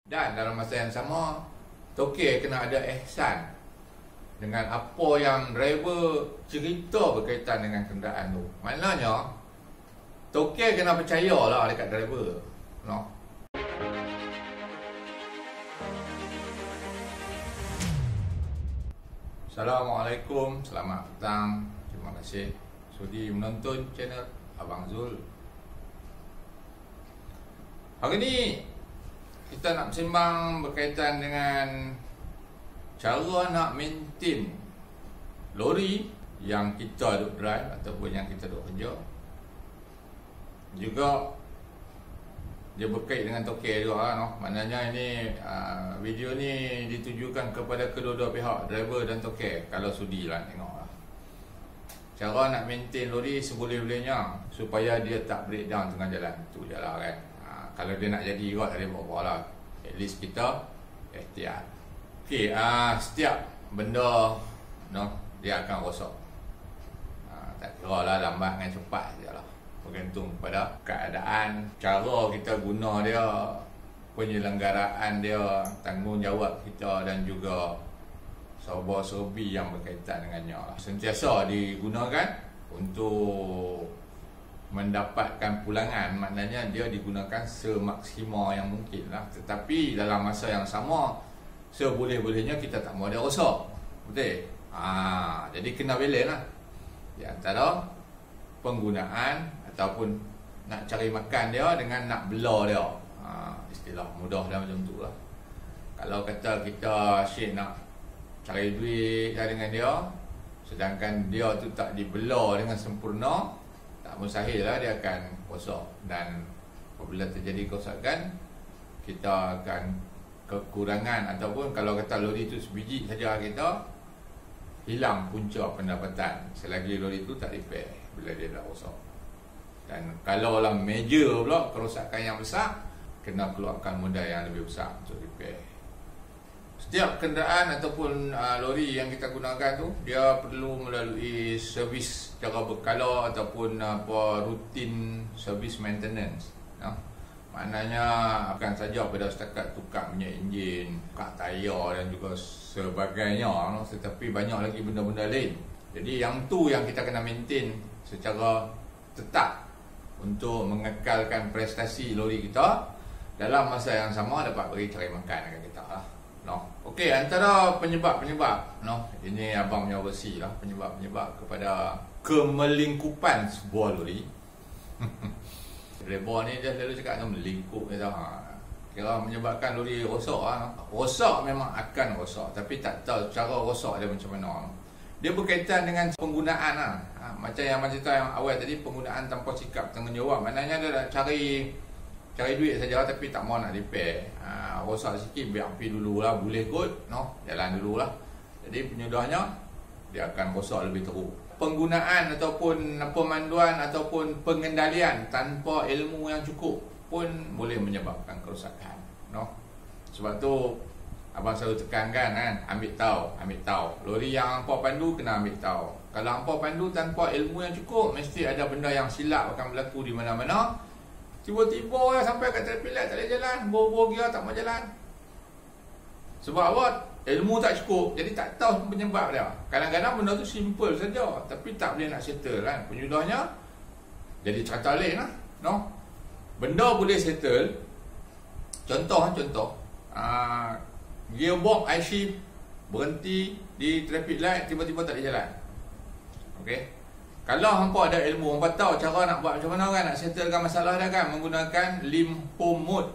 Dan dalam masa yang sama, tokey kena ada ihsan dengan apa yang driver cerita berkaitan dengan kenderaan tu. Maknanya tokey kena percayalah dekat driver, no? Assalamualaikum, selamat petang. Terima kasih sudi menonton channel Abang Zul. Hari ni kita nak sembang berkaitan dengan cara nak maintain lori yang kita duk drive ataupun yang kita duk kerja. Juga dia berkait dengan tokey juga, no? Maknanya ini video ni ditujukan kepada kedua-dua pihak, driver dan tokey, kalau sudi lah tengok lah. Cara nak maintain lori seboleh-bolehnya supaya dia tak breakdown tengah jalan. Tu je lah kan. Kalau dia nak jadi juga tak ada apa-apa lah. At least kita ikhtiar. Okay, setiap benda, no, dia akan rosak. Tak kira lah lambat dengan cepat je lah. Bergantung pada keadaan, cara kita guna dia, penyelenggaraan dia, tanggungjawab kita dan juga serba-serbi yang berkaitan dengannya lah. Sentiasa digunakan untuk mendapatkan pulangan, maknanya dia digunakan semaksima yang mungkin lah. Tetapi dalam masa yang sama, seboleh-bolehnya kita tak mahu dia rosak. Betul? Jadi kena balance lah di antara penggunaan ataupun nak cari makan dia dengan nak bela dia. Istilah mudah dah macam tu lah. Kalau kata kita asyik nak cari duit dengan dia, sedangkan dia tu tak dibela dengan sempurna, tak mustahil lah dia akan rosak. Dan apabila terjadi kerosakan, kita akan kekurangan, ataupun kalau kata lori tu sebiji saja, kita hilang punca pendapatan selagi lori tu tak repair bila dia dah rosak. Dan kalau lah major pula, kerosakan yang besar, kena keluarkan modal yang lebih besar untuk repair. Setiap kenderaan ataupun lori yang kita gunakan tu, dia perlu melalui servis secara berkala ataupun rutin servis maintenance, no? Maknanya bukan saja pada setakat tukar minyak enjin, tukar tayar dan juga sebagainya, no? Tetapi banyak lagi benda-benda lain. Jadi yang tu yang kita kena maintain secara tetap untuk mengekalkan prestasi lori kita, dalam masa yang sama dapat beri cari makan dekat kita lah, no? Okey, antara penyebab-penyebab, no, ini abang punya versi lah, penyebab-penyebab kepada kemelingkupan sebuah lori. Driver ni dia selalu cakap melingkup ni tau. Kira menyebabkan lori rosak lah. Rosak memang akan rosak, tapi tak tahu cara rosak dia macam mana. Dia berkaitan dengan penggunaan lah. Macam yang cerita yang awal tadi, penggunaan tanpa sikap tanggungjawab. Maknanya dia nak cari duit saja tapi tak mau nak repair. Rosak sikit biar pergi dulu lah, boleh kot, no, jalan dulu lah. Jadi penyudahnya dia akan rosak lebih teruk. Penggunaan ataupun pemanduan ataupun pengendalian tanpa ilmu yang cukup pun boleh menyebabkan kerosakan, no. Sebab tu abang selalu tekankan kan, ambil tahu. Lori yang hangpa pandu kena ambil tahu. Kalau hangpa pandu tanpa ilmu yang cukup, mesti ada benda yang silap akan berlaku di mana-mana. Tiba-tiba sampai kat traffic light tak boleh jalan, boro-boro gear tak mau jalan. Sebab apa? Ilmu tak cukup, jadi tak tahu penyebab dia. Kadang-kadang benda tu simple saja, tapi tak boleh nak settle kan. Penyudahnya jadi cerita lain lah, no? Benda boleh settle. Contoh gearbox IC berhenti di traffic light, tiba-tiba tak boleh jalan. Okey. Kalau hampa ada ilmu, hampa tahu cara nak buat macam mana kan, nak settlekan masalah dia kan, menggunakan limp home mode.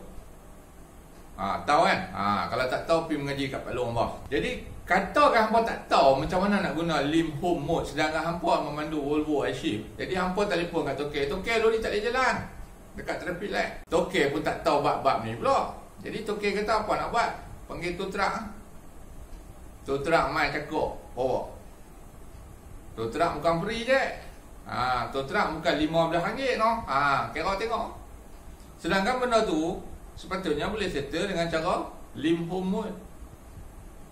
Tahu kan? Kalau tak tahu, pergi mengaji kat Pak Long bah. Jadi katakan hampa tak tahu macam mana nak guna limp home mode, sedangkan hampa memandu Volvo iShift. Jadi hampa telefon kat tokey, lori tak boleh jalan dekat traffic light. Tokey pun tak tahu bab-bab ni pula. Jadi tokey kata apa nak buat? Panggil tow truck. Tow truck mai cakap bawa. Tow truck bukan free je. Tow truck bukan RM15, no. Kira tengok. Sedangkan benda tu sepatutnya boleh settle dengan cara limp home mode.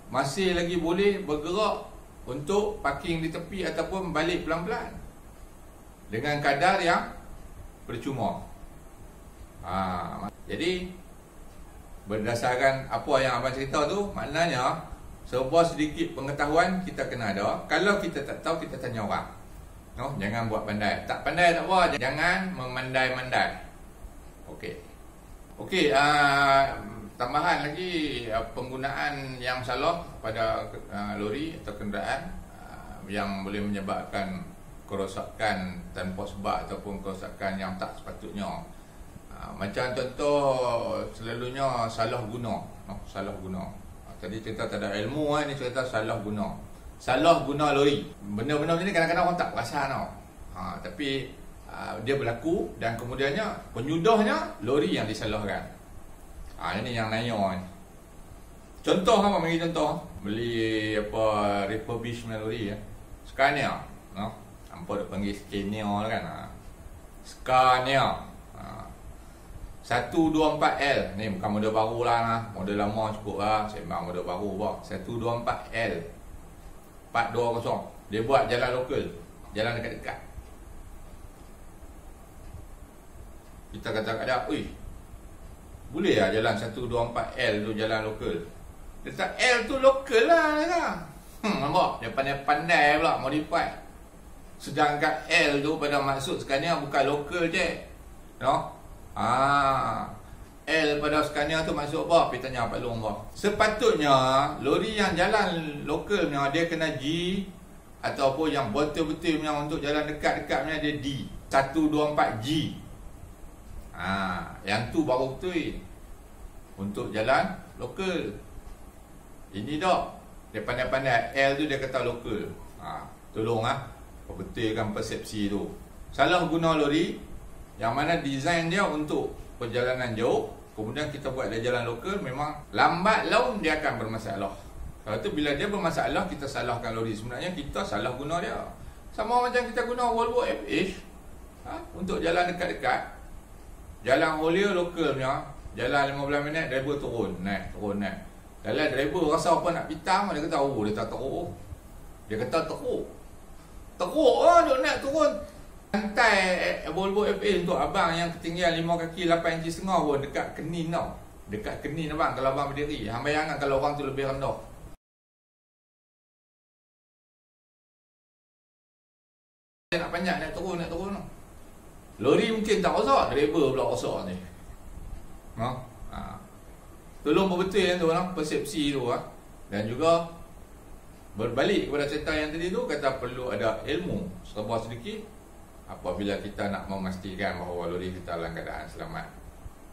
Masih lagi boleh bergerak untuk parking di tepi ataupun balik pelan-pelan dengan kadar yang percuma. Jadi berdasarkan apa yang abang cerita tu, maknanya serba sedikit pengetahuan kita kena ada. Kalau kita tak tahu, kita tanya orang. No, jangan buat pandai. Tak pandai tak apa, jangan memandai-mandai. Okey, tambahan lagi, penggunaan yang salah pada lori atau kenderaan yang boleh menyebabkan kerosakan tanpa sebab ataupun kerosakan yang tak sepatutnya. Macam contoh, selalunya salah guna. Tadi cerita tak ada ilmu, ni cerita salah guna. Salah guna lori. Benda-benda macam ni kadang-kadang orang tak perasan tau. Tapi dia berlaku dan kemudiannya penyudahnya lori yang disalahkan. Ini yang nanya ni. Contoh apa, bagi contoh. Beli refurbishment lori Scania, hampa dia panggil Scania kan. Scania 124L ni bukan model baru lah, model lama cukup lah. Sembang model baru bah. 124L 420. Dia buat jalan lokal, jalan dekat-dekat. Kita kata-kata, boleh lah jalan 124L tu jalan lokal. Dia tak, L tu lokal lah. Nampak? Dia pandai-pandai pula modify. Sedangkan L tu pada maksud Scania bukan lokal je. L pada Scania tu maksud apa? Pergi tanya Pak Long apa? Sepatutnya lori yang jalan lokalnya dia kena G, ataupun yang betul-betul punya untuk jalan dekat-dekat punya dia D. 124G. Yang tu baru betul untuk jalan lokal. Ini tak, dia pandai-pandai. L tu dia kata lokal. Tolong betulkan persepsi tu. Salah guna lori yang mana design dia untuk perjalanan jauh, kemudian kita buat dia jalan lokal, memang lambat laun dia akan bermasalah. Kalau tu bila dia bermasalah, kita salahkan lori. Sebenarnya kita salah guna dia. Sama macam kita guna Volvo FH untuk jalan dekat-dekat, jalan Holia lokal punya, jalan 15 minit, driver turun naik. Kalau driver rasa apa nak pitang, dia kata dia tak teruk. Dia kata teruk dia nak turun. Lantai Volvo FH untuk abang yang ketinggian 5 kaki 8 inci setengah pun dekat kenin tau. Dekat kenin abang kalau abang berdiri. Hang bayangkan kalau orang tu lebih rendah. Dia nak panjat, nak turun tau. Lori mungkin tak rosak, driver pula rosak ni. Tolong berbetul yang tu persepsi tu Dan juga berbalik kepada cerita yang tadi tu, kata perlu ada ilmu serba sedikit apabila kita nak memastikan bahawa lori kita dalam keadaan selamat.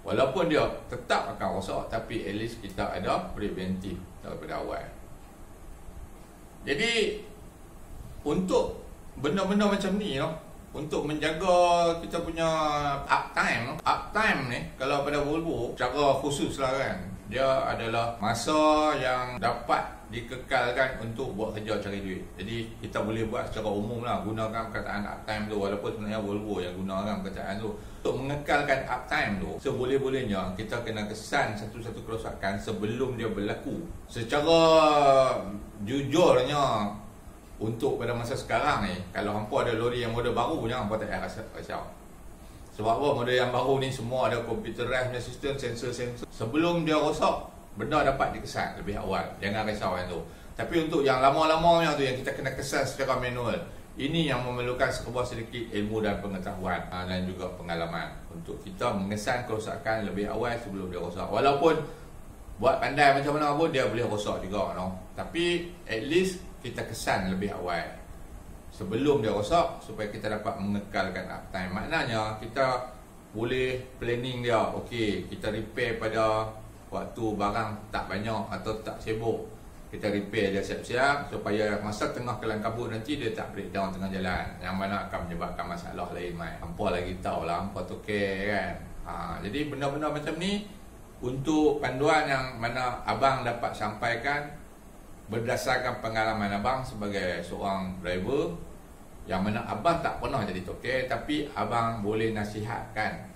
Walaupun dia tetap akan rosak, tapi at least kita ada preventif daripada awal. Jadi untuk benda-benda macam ni untuk menjaga kita punya uptime ni, kalau pada Volvo secara khusus lah kan, dia adalah masa yang dapat dikekalkan untuk buat kerja cari duit. Jadi kita boleh buat secara umum lah, gunakan perkataan uptime tu, walaupun sebenarnya Volvo yang gunakan perkataan tu. Untuk mengekalkan uptime tu, seboleh-bolehnya kita kena kesan satu-satu kerosakan sebelum dia berlaku. Secara jujurnya, untuk pada masa sekarang ni, kalau hampa ada lori yang model baru, jangan hampa tak payah risau. Sebab apa? Model yang baru ni semua ada computerized punya sistem, sensor-sensor. Sebelum dia rosak, benda dapat dikesan lebih awal. Jangan risau yang tu. Tapi untuk yang lama-lamanya tu, yang kita kena kesan secara manual, ini yang memerlukan sebuah sedikit ilmu dan pengetahuan dan juga pengalaman untuk kita mengesan kerosakan lebih awal sebelum dia rosak. Walaupun buat pandai macam mana pun, dia boleh rosak juga. Tapi at least kita kesan lebih awal sebelum dia rosak, supaya kita dapat mengekalkan uptime. Maknanya kita boleh planning dia. Okey, kita repair pada waktu barang tak banyak atau tak sibuk. Kita repair dia siap-siap supaya masa tengah kelang kabut nanti dia tak breakdown tengah jalan, yang mana akan menyebabkan masalah lain mai. Hampa lagi tahu lah, hampa tukar kan. Jadi benda-benda macam ni untuk panduan yang mana abang dapat sampaikan berdasarkan pengalaman abang sebagai seorang driver, yang mana abang tak pernah jadi token, tapi abang boleh nasihatkan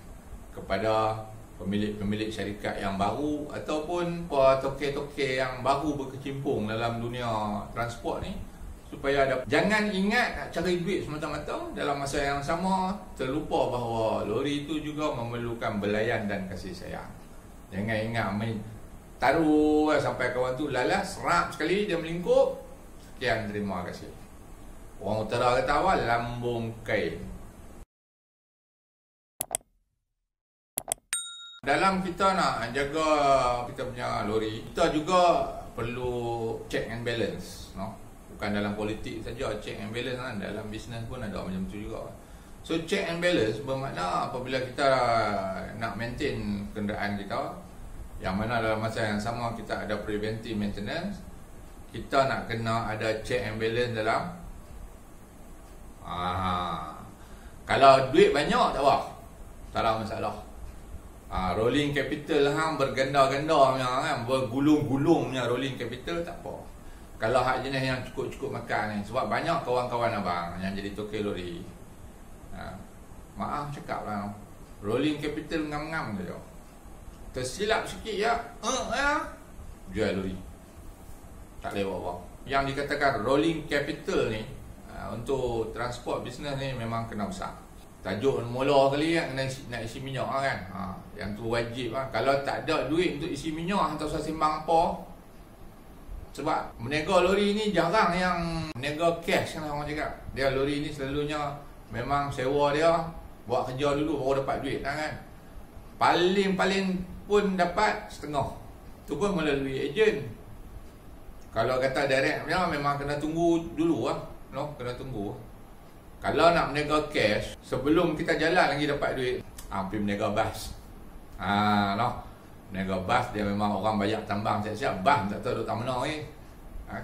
kepada pemilik-pemilik syarikat yang baru ataupun token-token yang baru berkecimpung dalam dunia transport ni, supaya ada, jangan ingat nak cari duit semata-mata, dalam masa yang sama terlupa bahawa lori itu juga memerlukan belayan dan kasih sayang. Jangan ingat main taruh sampai kawan tu lalas, serap sekali dia melingkup. Sekian, terima kasih. Orang utara kata awal, lambung kain. Dalam kita nak jaga kita punya lori, kita juga perlu check and balance, no? Bukan dalam politik saja check and balance kan, dalam bisnes pun ada macam tu juga. So check and balance bermakna apabila kita nak maintain kenderaan kita, yang mana dalam masa yang sama kita ada preventive maintenance, kita nak kena ada check and balance dalam kalau duit banyak tak apa, tak ada masalah. Rolling capital hang berganda-ganda punya kan, bergulung-gulung punya rolling capital tak apa. Kalau hak jenis yang cukup-cukup makan ni, sebab banyak kawan-kawan abang yang jadi tokek lori. Maaf cakap lah, rolling capital ngam-ngam saja. Tersilap sikit ya, jual lori. Tak boleh buat. Yang dikatakan rolling capital ni untuk transport bisnes ni memang kena besar. Tajuk mula kali kan, kena nak isi minyak kan. Yang tu wajib lah. Kalau tak ada duit untuk isi minyak, tak usah sembang apa. Sebab meniaga lori ni jarang yang meniaga cash kan orang cakap. Dia lori ni selalunya memang sewa dia, buat kerja dulu baru dapat duit kan. Paling-paling pun dapat setengah. Tu pun melalui ejen. Kalau kata direct memang kena tunggu dulu lah. No, kena tunggu. Kalau nak meniaga cash, sebelum kita jalan lagi dapat duit, pergi meniaga bas. No. Meniaga bas dia memang orang banyak tambang siap-siap. Bas tak tahu duduk tak mana ni.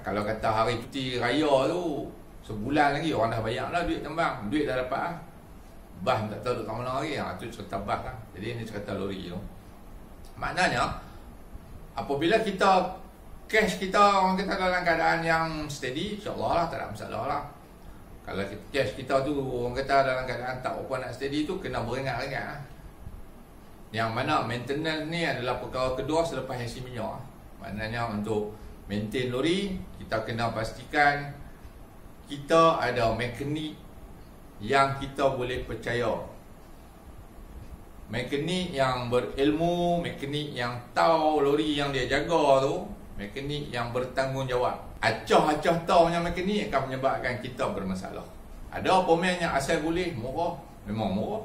Kalau kata hari cuti raya tu, sebulan lagi orang dah banyak lah duit tambang. Duit dah dapat lah. Bas tak tahu duduk tak mana lagi. Tu cerita bas lah. Jadi ini cerita lori tu. Maknanya, apabila kita cash kita orang kata dalam keadaan yang steady, insyaAllah lah tak ada masalah lah. Kalau cash kita tu orang kata dalam keadaan tak apa nak steady tu, kena beringat-ingat lah. Yang mana maintenance ni adalah perkara kedua selepas isi minyak. Maknanya untuk maintain lori, kita kena pastikan kita ada mekanik yang kita boleh percaya. Mekanik yang berilmu, mekanik yang tahu lori yang dia jaga tu, mekanik yang bertanggungjawab. Acah-acah tahu yang mekanik akan menyebabkan kita bermasalah. Ada pemain yang asal boleh, murah, memang murah.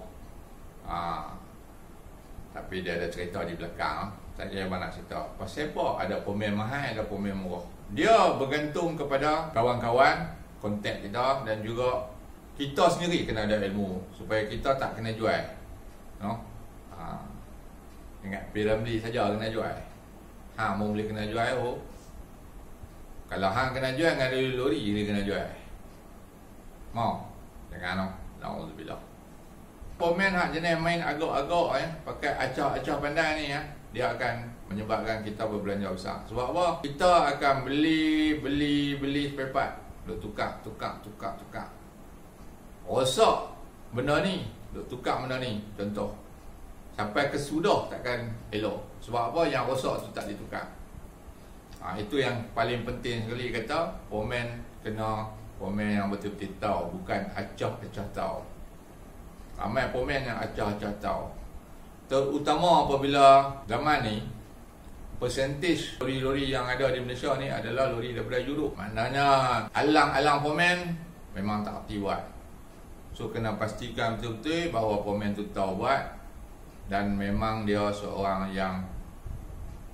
Tapi dia ada cerita di belakang. Tak payah nak cerita. Pasal apa? Ada pemain mahal, ada pemain murah. Dia bergantung kepada kawan-kawan, kontak kita dan juga kita sendiri kena ada ilmu supaya kita tak kena jual. No? Ingat Piramli saja kena jual. Mau boleh kena jual oh. Kalau hang kena jual dengan lori dia kena jual. Mau? Jangan no. Alhamdulillah. Pemain hak jenis main agak-agak pakai acah-acah pandai ni dia akan menyebabkan kita berbelanja besar. Sebab apa? Kita akan beli spare part. Duk tukar. Rosak benda ni, duk tukar benda ni. Contoh. Sampai ke sudah takkan elok. Sebab apa? Yang rosak tu tak ditukar. Itu yang paling penting sekali kata, pemain kena pemain yang betul-betul tahu, bukan acah-acah tahu. Ramai pemain yang acah-acah tahu. Terutama apabila zaman ni persentage lori-lori yang ada di Malaysia ni adalah lori daripada Europe. Maknanya alang-alang pemain memang tak erti buat. So kena pastikan betul-betul bahawa pemain tu tahu buat dan memang dia seorang yang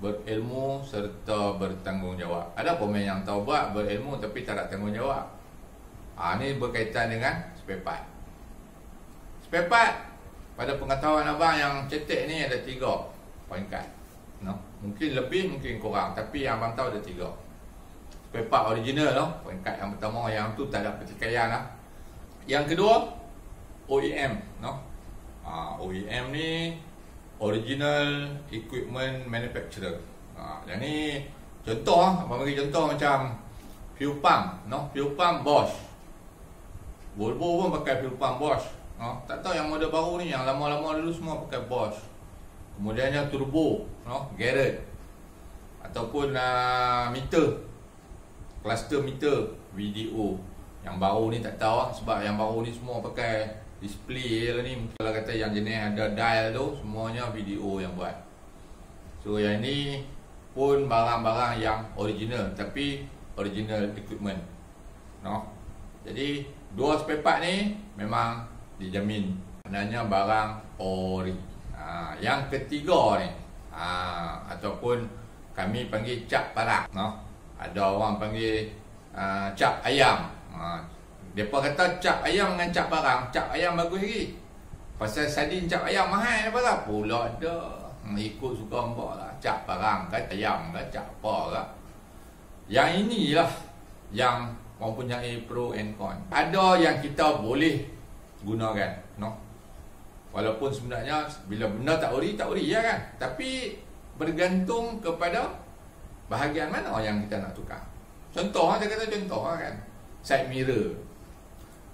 berilmu serta bertanggungjawab. Ada pemain yang tahu buat, berilmu tapi tak ada tanggungjawab. Ini berkaitan dengan spare part. Spare part pada pengetahuan abang yang cetek ni ada 3 peringkat. No? Mungkin lebih, mungkin kurang, tapi yang abang tahu ada 3. Spare part original no? Peringkat yang pertama, yang tu tak ada pertikaian lah. Yang kedua OEM no? OEM ni Original Equipment Manufacturer. Yang ni contoh abang bagi contoh macam fuel pump no? Fuel pump Bosch. Volvo pun pakai fuel pump Bosch no? Tak tahu yang model baru ni, yang lama-lama dulu semua pakai Bosch. Kemudiannya turbo no? Garrett. Ataupun meter, cluster meter VDO. Yang baru ni tak tahu sebab yang baru ni semua pakai display lah ni. Kalau kata yang jenis ada dial tu, semuanya video yang buat. So yang ni pun barang-barang yang original, tapi original equipment, no? Jadi dua spare part ni memang dijamin maknanya barang ori. Yang ketiga ni ataupun kami panggil cap parang, no? Ada orang panggil cap ayam. Depa kata cap ayam dengan cap parang, cap ayam bagus lagi. Pasal sardin cap ayam mahal apa pula ada. Ikut suka hangpa lah. Cap parang ke ayam ke cap apa ke. Yang inilah yang mempunyai pro and con. Ada yang kita boleh gunakan, no? Walaupun sebenarnya bila benda tak ori ya kan. Tapi bergantung kepada bahagian mana yang kita nak tukar. Contoh, saya kata contoh kan. Side mirror.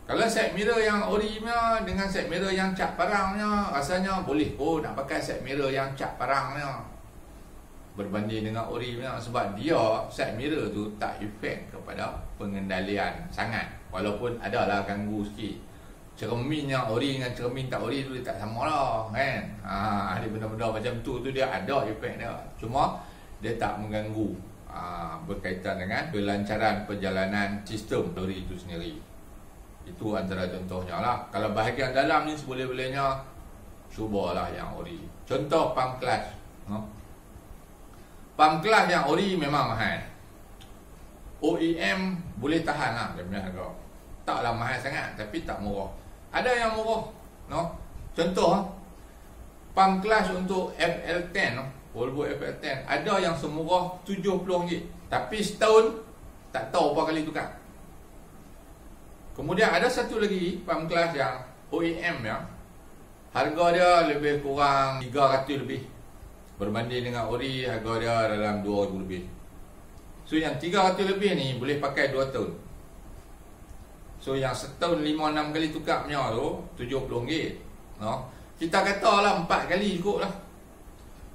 Kalau side mirror yang ori punya dengan side mirror yang cap parangnya, rasanya boleh nak pakai side mirror yang cap parangnya berbanding dengan ori punya, sebab dia side mirror tu tak efek kepada pengendalian sangat. Walaupun adalah ganggu sikit. Cermin yang ori dengan cermin tak ori tu dia tak sama lah kan. Ada benda-benda macam tu dia ada efek dia. Cuma dia tak mengganggu berkaitan dengan kelancaran perjalanan sistem lori itu sendiri. Itu antara contohnya lah. Kalau bahagian dalam ni seboleh-bolehnya cubalah yang ori. Contoh pump clutch, no? Pump clutch yang ori memang mahal. OEM boleh tahan lah dia punya harga. Taklah mahal sangat tapi tak murah. Ada yang murah, no? Contoh pump clutch untuk FL10, no? Volvo FL10 ada yang semurah RM70, tapi setahun tak tahu berapa kali tukar. Kemudian ada satu lagi pump clutch yang OEM ya. Harga dia lebih kurang 300 lebih. Berbanding dengan ori harga dia dalam 2,000 lebih. So yang 300 lebih ni boleh pakai 2 tahun. So yang setahun 5-6 kali tukar punya tu RM70, no? Kita katalah 4 kali cukup lah.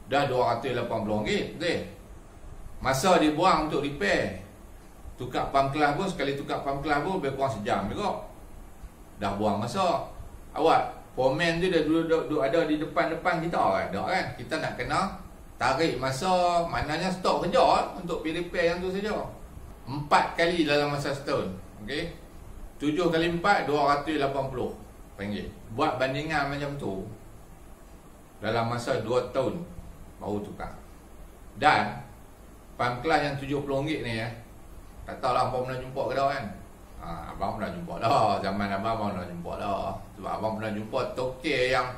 Dah RM280, betul? Masa dibuang untuk repair, tukar pump clutch pun, sekali tukar pump clutch pun lebih kurang sejam juga. Dah buang masa. Awak foreman tu dah duduk ada di depan-depan kita kan? Kita nak kena tarik masa, maknanya stop kerja untuk pergi repair yang tu saja. 4 kali dalam masa setahun. Okey. 7 kali 4 RM280. Buat bandingan macam tu dalam masa 2 tahun baru tukar. Dan pump clutch yang RM70 ni tak tahulah abang pernah jumpa ke dah kan. Abang pernah jumpa dah. Zaman abang pernah jumpa dah. Sebab abang pernah jumpa toke yang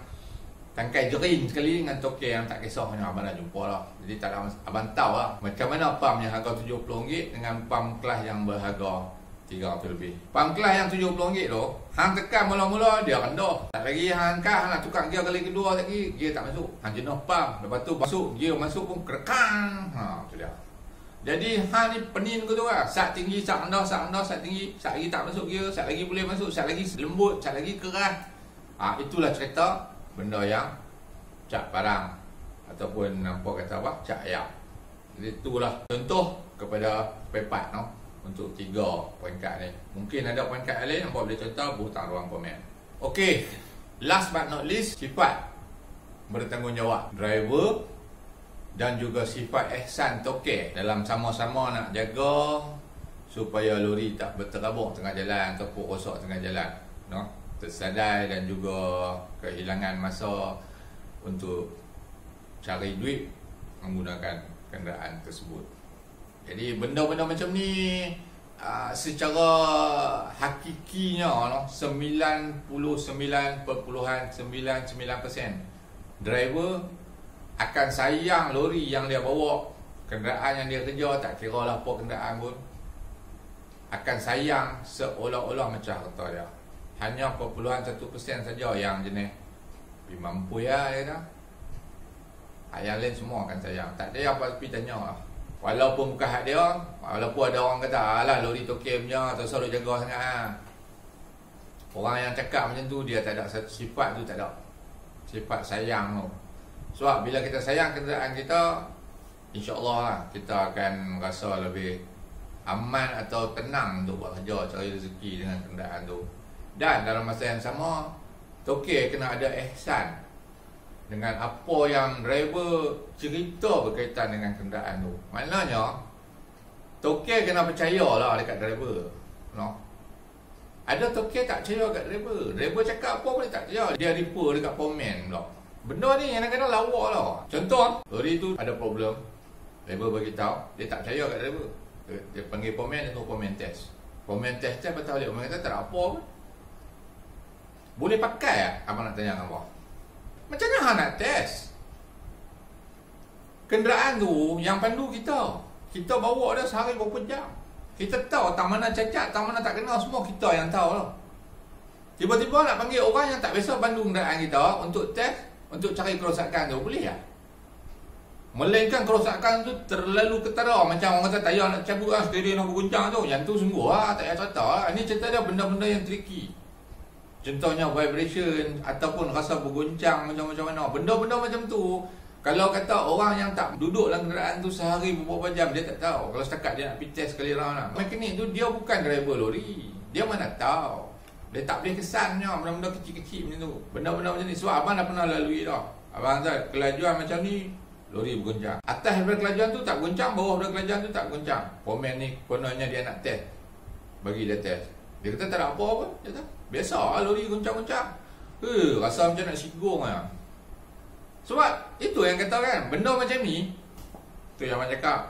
tangkai jerin sekali dengan toke yang tak kisah punya. Abang dah jumpa dah. Jadi tak ada, abang tahu lah macam mana pump yang harga RM70 dengan pump clutch yang berharga 300 lebih. Pump clutch yang RM70 tu, hang tekan mula-mula dia rendah. Tak lagi hang angkat, hang nak tukar gear kali kedua lagi, gear tak masuk. Hang jenuh pump, lepas tu masuk, gear masuk pun kerekang. Tu dia. Jadi hang ni penin ke tu lah. Sat tinggi, sat rendah, sat rendah, sat tinggi. Sat lagi tak masuk gear, sat lagi boleh masuk, sat lagi lembut, sat lagi keras. Itulah cerita benda yang cap parang ataupun nampak kata apa, cap ayam. Jadi itulah contoh kepada pepat, no? Untuk 3 peringkat ni. Mungkin ada peringkat lain nampak boleh contoh, butang ruang komen. Okey, last but not least, sifat bertanggungjawab driver dan juga sifat ihsan toke dalam sama-sama nak jaga supaya lori tak berterabur tengah jalan ataupun rosak tengah jalan, no? Tersadai dan juga kehilangan masa untuk cari duit menggunakan kenderaan tersebut. Jadi benda-benda macam ni secara hakikinya, no, 99.99% driver akan sayang lori yang dia bawa, kenderaan yang dia kerja, tak kira lah apa kenderaan pun, akan sayang seolah-olah macam harta dia. Hanya 0.1% saja yang jenis mampu ya, dia dah. Yang lain semua akan sayang. Tak ada apa pergi tanya lah. Walaupun bukan hak dia, walaupun ada orang kata alah lori toke punya, tak usah jaga sangat lah. Orang yang cakap macam tu, dia tak ada sifat tu, tak ada sifat sayang tu. Sebab bila kita sayang kenderaan kita, insya-Allah lah, kita akan rasa lebih aman atau tenang untuk buat kerja, cari rezeki dengan kenderaan tu. Dan dalam masa yang sama, toke kena ada ihsan dengan apa yang driver cerita berkaitan dengan kenderaan tu. Maknanya tokey kena percayalah dekat driver, no? Ada tokey tak percaya kat driver. Driver cakap apa boleh tak percaya. Dia refer dekat komen pula. Benda ni kadang-kadang lawak lah. Contoh, lori tu ada problem. Driver bagi tahu, dia tak percaya kat driver. Dia panggil komen, dia tu komen test. Komen test betul dia. Komen kata tak ada apa pun. Boleh pakai tak? Abang nak tanya dengan abang. Macam mana nak test? Kenderaan tu yang pandu kita. Kita bawa dia sehari berapa jam. Kita tahu tak mana cacat, tak mana tak kena, semua kita yang tahu lah. Tiba-tiba nak panggil orang yang tak biasa pandu kenderaan kita untuk test, untuk cari kerosakan tu, boleh tak? Melainkan kerosakan tu terlalu ketara. Macam orang kata tayar nak cabut lah, steering nak berguncang tu. Yang tu sungguh lah, tak payah cerita lah. Ini cerita dia benda-benda yang tricky. Contohnya vibration ataupun rasa berguncang macam-macam mana. Benda-benda macam tu, kalau kata orang yang tak duduk dalam kenderaan tu sehari beberapa jam, dia tak tahu. Kalau setakat dia nak pergi test sekali round lah. Mekanik tu dia bukan driver lori. Dia mana tahu. Dia tak boleh kesannya benda-benda kecil-kecil macam tu. Benda-benda macam ni. Sebab abang dah pernah lalui dah. Abang kata kelajuan macam ni, lori berguncang. Atas daripada kelajuan tu tak guncang, bawah daripada kelajuan tu tak guncang. Komen ni kononnya dia nak test. Bagi dia test. Dia kata tak ada apa pun. Dia kata biasa lah lori guncang-guncang. Rasa macam nak sigong lah. Sebab itu yang kata kan, benda macam ni, tu yang abang cakap,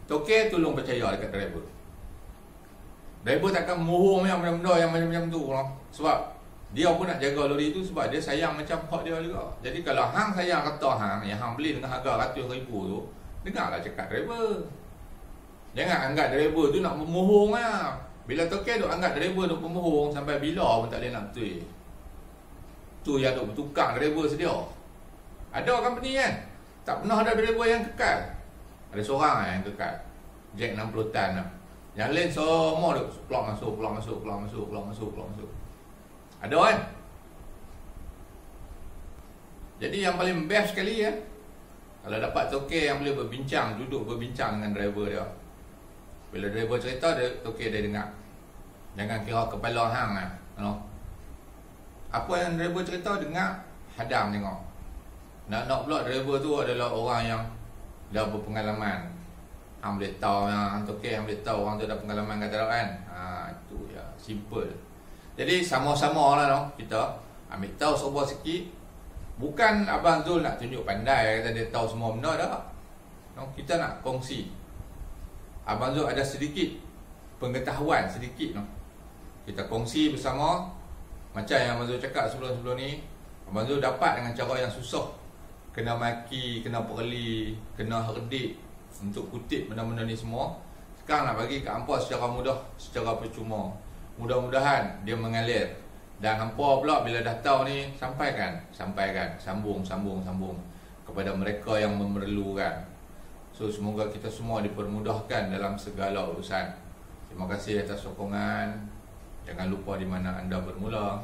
tokey tolong percaya dekat driver. Driver takkan mohong yang benda-benda yang macam-macam tu lah. Sebab dia pun nak jaga lori tu sebab dia sayang macam hak dia juga. Jadi kalau hang sayang kata hang, yang hang beli dengan harga ratus ribu tu, dengarlah cakap driver. Jangan anggap driver tu nak memohong lah. Bila tokey duk anggap driver duk memohong, sampai bila pun tak boleh nak betul. Tu yang duk bertukang driver sedia. Ada company kan, tak pernah ada driver yang kekal. Ada seorang yang kekal, Jack 60 tan lah. Yang lain semua duk keluar masuk. Ada kan? Jadi yang paling best sekali ya, kalau dapat tokey yang boleh berbincang, duduk berbincang dengan driver dia. Bila driver cerita, tokey dia dengar. Jangan kira kepala hang lah, you know? Apa yang driver cerita, dengar, hadam tengok. Nak pula driver tu adalah orang yang dah berpengalaman. Hang boleh tahu yang tokey, hang boleh tahu orang tu dah pengalaman kata kan. Itu ya, simple. Jadi sama-sama lah no, kita ambil tahu serba sikit. Bukan Abang Zul nak tunjuk pandai, kata dia tahu semua benda dah. No, kita nak kongsi. Abang Zul ada sedikit pengetahuan sedikit no. Kita kongsi bersama. Macam yang Abang Zul cakap sebelum-sebelum ni, Abang Zul dapat dengan cara yang susah. Kena maki, kena perli, kena herdik untuk kutip benda-benda ni semua. Sekarang nak bagi kat hampa secara mudah, secara percuma. Mudah-mudahan dia mengalir. Dan hampa pula bila dah tahu ni, sampaikan, sambung kepada mereka yang memerlukan. So semoga kita semua dipermudahkan dalam segala urusan. Terima kasih atas sokongan. Jangan lupa di mana anda bermula.